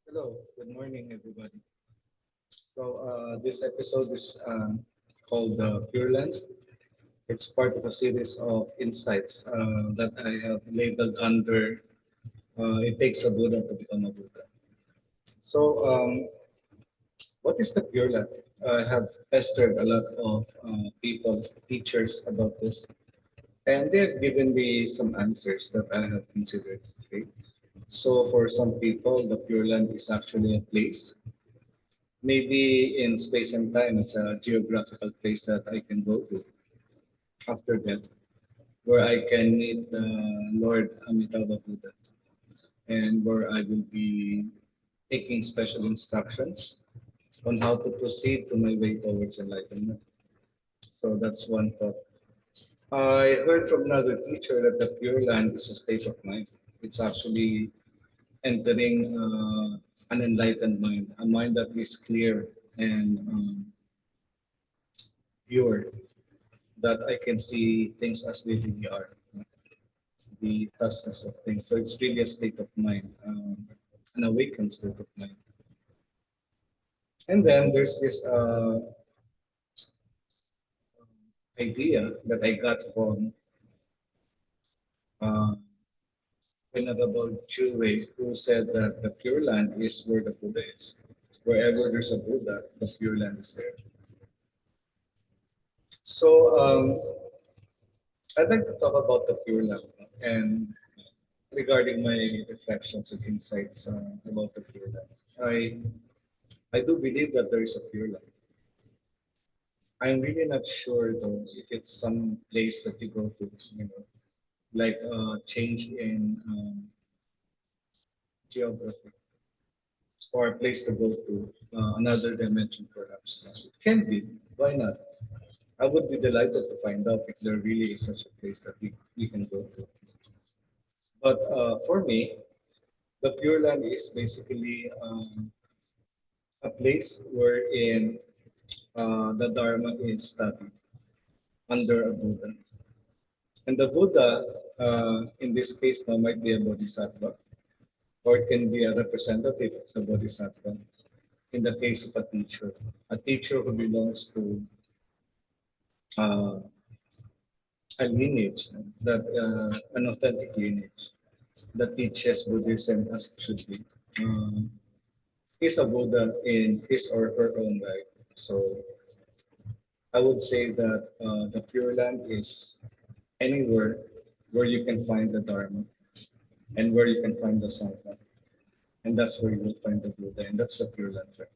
Hello, good morning, everybody. This episode is called Pureland. It's part of a series of insights that I have labeled under It Takes a Buddha to Become a Buddha. So, what is the Pureland? I have pestered a lot of people, teachers about this, and they have given me some answers that I have considered. Okay? So, for some people, the Pureland is actually a place. Maybe in space and time, it's a geographical place that I can go to after death, where I can meet the Lord Amitabha Buddha, and where I will be taking special instructions on how to proceed to my way towards enlightenment. So that's one thought. I heard from another teacher that the Pure Land is a state of mind. It's actually entering an enlightened mind, a mind that is clear and pure, that I can see things as they really are, the thusness of things. So it's really a state of mind, an awakened state of mind. And then there's this idea that I got from uh, Venerable Chui, who said that the Pure Land is where the Buddha is. Wherever there's a Buddha, the Pure Land is there. So I'd like to talk about the Pure Land and regarding my reflections and insights about the Pure Land. I do believe that there is a Pure Land. I'm really not sure though if it's some place that you go to, like change in geography or a place to go to another dimension perhaps. It can be. Why not? I would be delighted to find out if there really is such a place that we can go to. But for me, the Pure Land is basically a place wherein the Dharma is studied under a Buddha. And the Buddha, in this case, now might be a bodhisattva, or it can be a representative of the bodhisattva. In the case of a teacher who belongs to uh, a lineage, an authentic lineage that teaches Buddhism as it should be. He's a Buddha in his or her own right. So I would say that the Pure Land is anywhere where you can find the Dharma and where you can find the Sangha. And that's where you will find the Buddha, and that's the Pure Land. Right?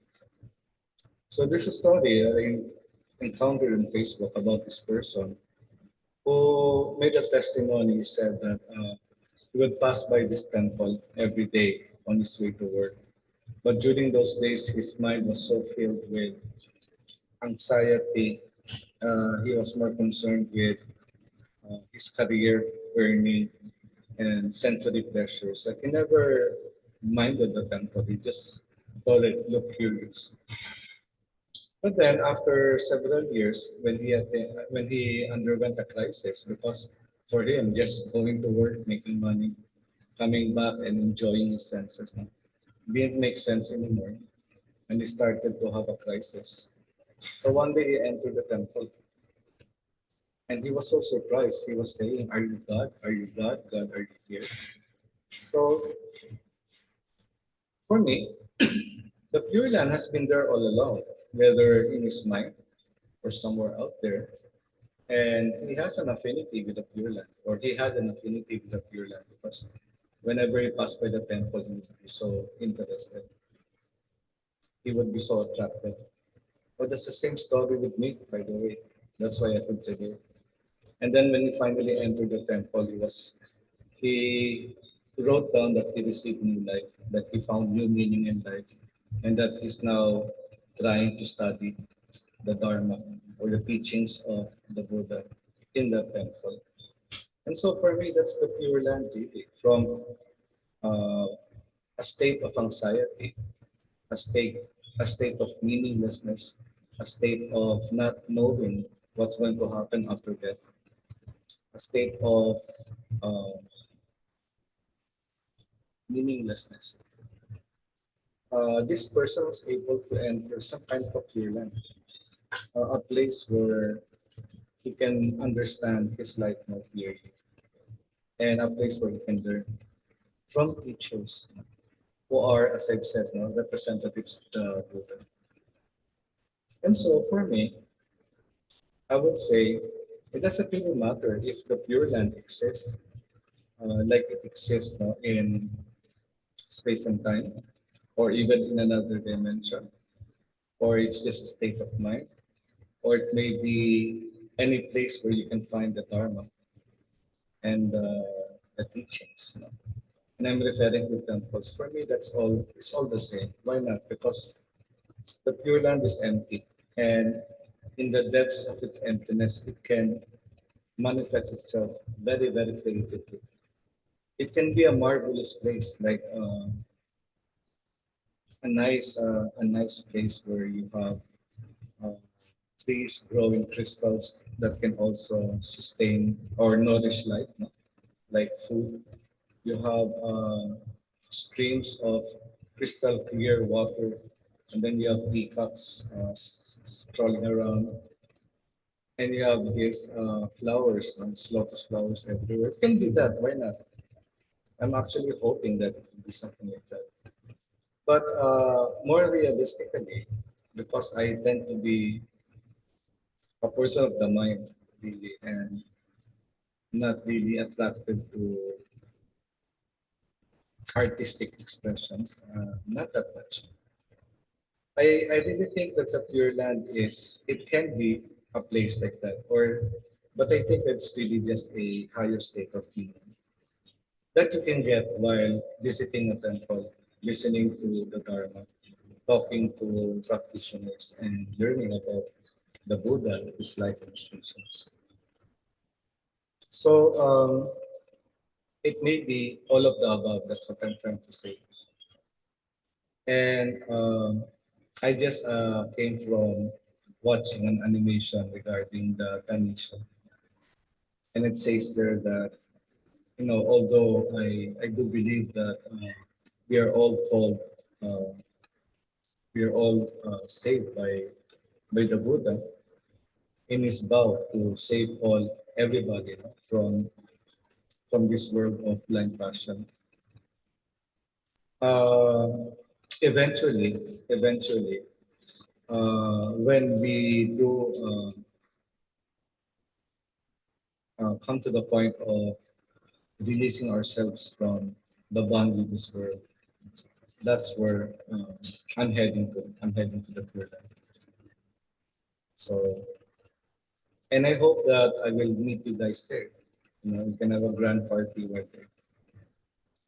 So there's a story I encountered on Facebook about this person who made a testimony. He said that he would pass by this temple every day on his way to work. But during those days, his mind was so filled with anxiety. He was more concerned with his career, earning, and sensory pleasures. Like he never minded the temple. He just thought it looked curious. But then, after several years, when he underwent a crisis, because for him, just going to work, making money, coming back and enjoying his senses, didn't make sense anymore, and he started to have a crisis. So one day he entered the temple, and he was so surprised. He was saying, "Are you God? Are you God? God, are you here?" So for me, the Pure Land has been there all along, whether in his mind or somewhere out there. And he has an affinity with the Pure Land, or he had an affinity with the Pure Land because whenever he passed by the temple, he would be so interested. He would be so attracted. But that's the same story with me, by the way. That's why I could tell you. And then when he finally entered the temple, he wrote down that he received new life, that he found new meaning in life, and that he's now trying to study the Dharma or the teachings of the Buddha in the temple. And so for me, that's the Pure Land really, from uh, a state of anxiety, a state, a state of meaninglessness, a state of not knowing what's going to happen after death, a state of uh, meaninglessness. this person was able to enter some kind of a Pureland, a place where he can understand his life more clearly, and a place where he can learn from teachers who are, as I've said, representatives of the Buddha. And so for me, I would say it doesn't really matter if the Pure Land exists, like it exists in space and time, or even in another dimension, or it's just a state of mind, or it may be any place where you can find the Dharma and the teachings. And I'm referring to temples. For me, that's all. It's all the same. Why not? Because the Pure Land is empty, and in the depths of its emptiness, it can manifest itself very, very creatively. It can be a marvelous place, like a nice place where you have uh, trees growing crystals that can also sustain or nourish life, no? Like food. You have streams of crystal clear water, and then you have peacocks strolling around, and you have these flowers, lotus flowers everywhere. It can be that. Why not? I'm actually hoping that it will be something like that. But more realistically, because I tend to be a person of the mind, really, and not really attracted to artistic expressions, not that much. I really think that the Pure Land it can be a place like that, but I think it's really just a higher state of being that you can get while visiting a temple, listening to the Dharma, talking to practitioners, and learning about the Buddha, his life and his teachings. So it may be all of the above. That's what I'm trying to say. And I just came from watching an animation regarding the Tanisha, and it says there that although I do believe that we are all called, uh, we are all saved by the Buddha in his vow to save everybody, from this world of blind passion. Uh, eventually, when we do come to the point of releasing ourselves from the bond with this world, that's where I'm heading to. I'm heading to the pure life. So, and I hope that I will meet you guys there. We can have a grand party right there.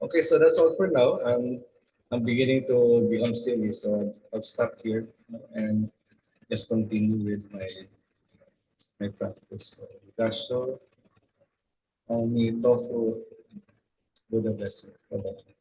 Okay, so that's all for now. I'm beginning to become silly, so I'll stop here, and just continue with my practice. So, Dasho, Omi, Tofu, Buddha bless you. Bye-bye.